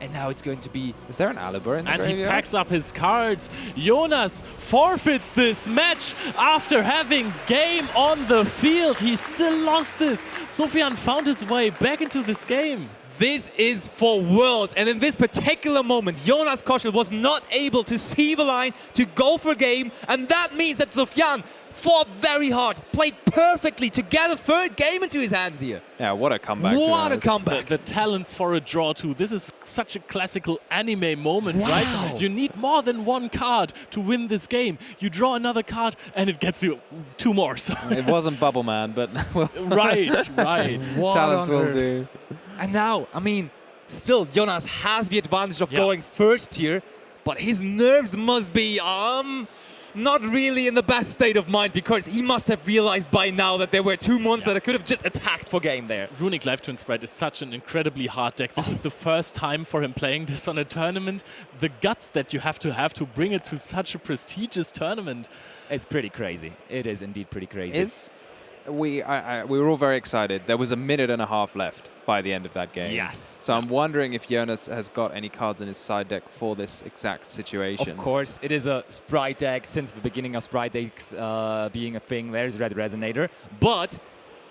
And now it's going to be... Is there an Alibur in the And graveyard? he packs up his cards. Jonas forfeits this match after having game on the field. He still lost this. Sophiane found his way back into this game. This is for Worlds, and in this particular moment, Jonas Koschel was not able to see the line to go for game, and that means that Sophiane fought very hard, played perfectly to get a third game into his hands here. Yeah, what a comeback. What a comeback. The talents for a draw too. This is such a classical anime moment, Wow. right? You need more than one card to win this game. You draw another card and it gets you two more. So It wasn't Bubble Man, but right. What talents on will earth? do. And now, I mean, still, Jonas has the advantage of going first here, but his nerves must be not really in the best state of mind, because he must have realized by now that there were two monsters that could have just attacked for game there. Runic Life Twin Sprite is such an incredibly hard deck. This is the first time for him playing this on a tournament. The guts that you have to bring it to such a prestigious tournament. It's pretty crazy. It is indeed pretty crazy. We were all very excited. There was a minute and a half left by the end of that game. Yes. So I'm wondering if Jonas has got any cards in his side deck for this exact situation. Of course, it is a Sprite deck since the beginning of Sprite decks being a thing. There's Red Resonator. But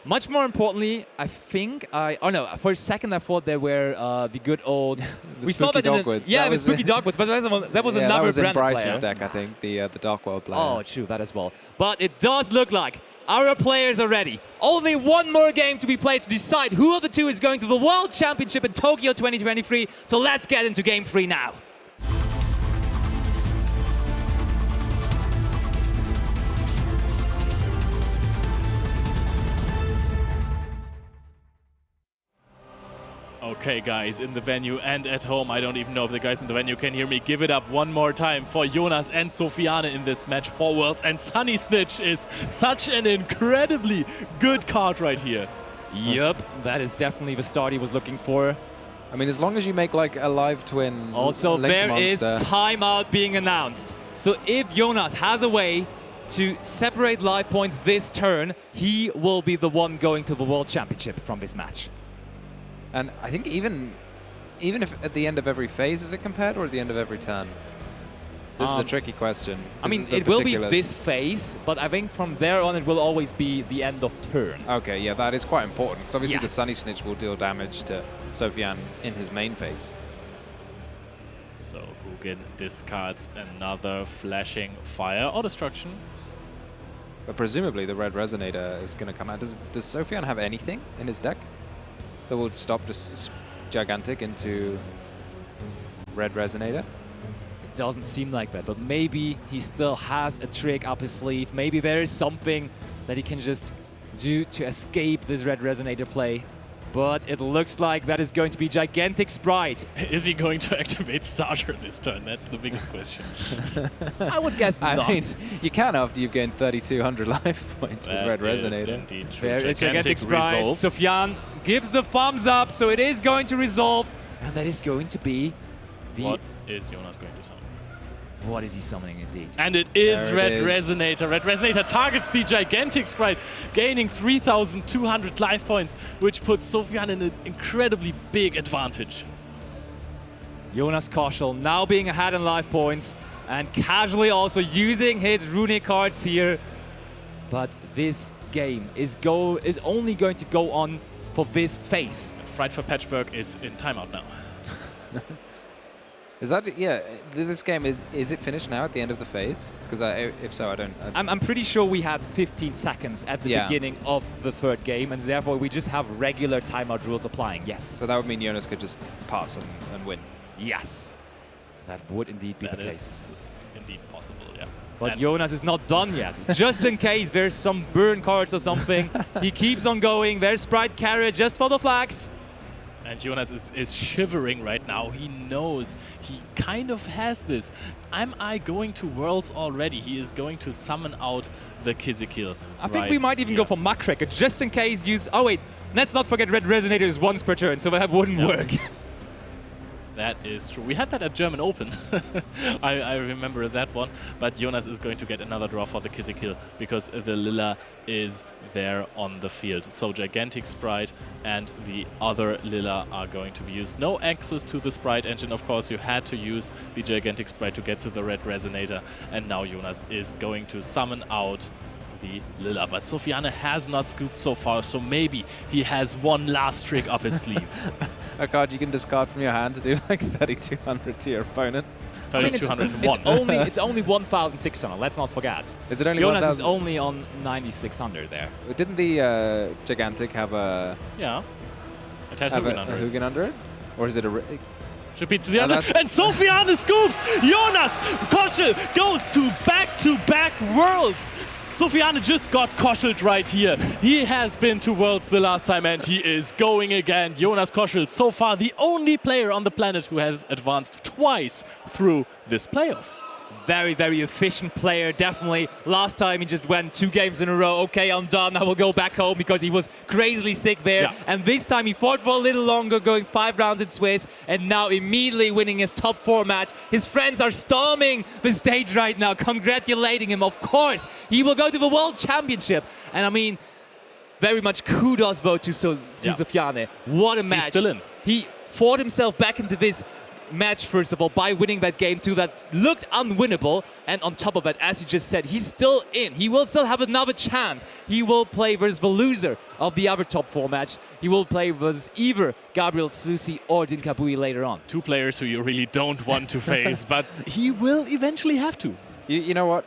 much more importantly, I think for a second I thought there were the good old... we saw that Dogwoods. The Spooky Dogwoods, but that was another that was in branded Bryce's player. deck, I think, the Dark World player. Oh, true, that as well. But it does look like our players are ready. Only one more game to be played to decide who of the two is going to the World Championship in Tokyo 2023. So let's get into Game 3 now. Okay, guys, in the venue and at home, I don't even know if the guys in the venue can hear me. Give it up one more time for Jonas and Sophiane in this match for Worlds. And Sunny Snitch is such an incredibly good card right here. Yep, that is definitely the start he was looking for. I mean, as long as you make like a live twin Also, Link there is monster. timeout being announced. So if Jonas has a way to separate life points this turn, he will be the one going to the World Championship from this match. And I think even if at the end of every phase is it compared, or at the end of every turn? This is a tricky question. I mean, it will be this phase, but I think from there on it will always be the end of turn. Okay, yeah, that is quite important. Because obviously the Yes. Sunny Snitch will deal damage to Sophiane in his main phase. So Hugin discards another flashing fire or destruction. But presumably the Red Resonator is going to come out. Does Sophiane have anything in his deck that will stop just Gigantic into Red Resonator? It doesn't seem like that, but maybe he still has a trick up his sleeve. Maybe there is something that he can just do to escape this Red Resonator play. But it looks like that is going to be Gigantic Sprite. Is he going to activate Starter this turn? That's the biggest question. I would guess I not. mean, you can after you've gained 3,200 life points with Red That is Resonator. indeed true. There is Gigantic Sprite. resolves. Sophiane gives the thumbs up, so it is going to resolve. And that is going to be the... What is Jonas going to summon? What is he summoning indeed? And it is There Red it is. Resonator. Red Resonator targets the Gigantic Sprite, gaining 3,200 life points, which puts Sophiane in an incredibly big advantage. Jonas Koschel now being ahead in life points and casually also using his runic cards here. But this game is only going to go on for this phase. Fright for Patchwork is in timeout now. Is that, yeah, this game, is it finished now at the end of the phase? Because if so, I don't... I'm pretty sure we had 15 seconds at the beginning of the third game, and therefore we just have regular timeout rules applying, yes. So that would mean Jonas could just pass and win. Yes. That would indeed be the That case. is indeed possible, yeah. But Jonas is not done yet. Just in case there's some burn cards or something, he keeps on going. There's Sprite Carrot just for the flags. And Jonas is shivering right now. He knows he kind of has this. Am I going to Worlds already? He is going to summon out the Kizikil. I think we might even go for Muckracker, just in case use... Oh wait, let's not forget Red Resonator is once per turn, so that wouldn't work. That is true. We had that at German Open. I remember that one. But Jonas is going to get another draw for the Kizikil because the Lilla is there on the field. So Gigantic Sprite and the other Lilla are going to be used. No access to the Sprite engine. Of course, you had to use the Gigantic Sprite to get to the Red Resonator. And now Jonas is going to summon out the Lilla. But Sophiane has not scooped so far, so maybe he has one last trick up his sleeve. A card you can discard from your hand to do like 3,200 to your opponent. 3,201. It's only 1,600, let's not forget. Is it only Jonas 1,000? is only on 9,600 there. Didn't the Gigantic have a... Yeah. It had Have Hugin a under it. Hugin under it? Or is it a... Should be 300. that's- And Sophiane scoops! Jonas Koschel goes to back-to-back Worlds! Sophiane just got Koscheled right here. He has been to Worlds the last time and he is going again. Jonas Koschel, so far the only player on the planet who has advanced twice through this playoff. Very, very efficient player, definitely. Last time he just went 2 games in a row. Okay, I'm done. I will go back home because he was crazily sick there. Yeah. And this time he fought for a little longer, going 5 rounds in Swiss, and now immediately winning his top 4 match. His friends are storming the stage right now, congratulating him. Of course, he will go to the World Championship. And I mean, very much kudos vote to Sophiane. What a match. He's still in. He fought himself back into this match, first of all, by winning that game 2 that looked unwinnable. And on top of that, as you just said, he's still in. He will still have another chance. He will play versus the loser of the other top 4 match. He will play versus either Gabriel Susi or Din Kabui later on. 2 players who you really don't want to face, but he will eventually have to. You know what?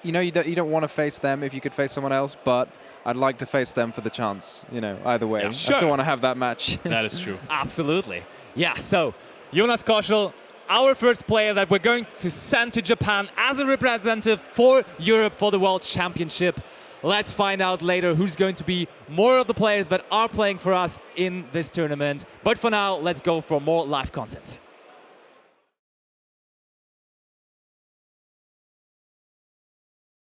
You know you don't want to face them if you could face someone else, but I'd like to face them for the chance. You know, either way. Yeah. I Sure. still want to have that match. That is true. Absolutely. Yeah, so Jonas Koschel, our first player that we're going to send to Japan as a representative for Europe for the World Championship. Let's find out later who's going to be more of the players that are playing for us in this tournament. But for now, let's go for more live content.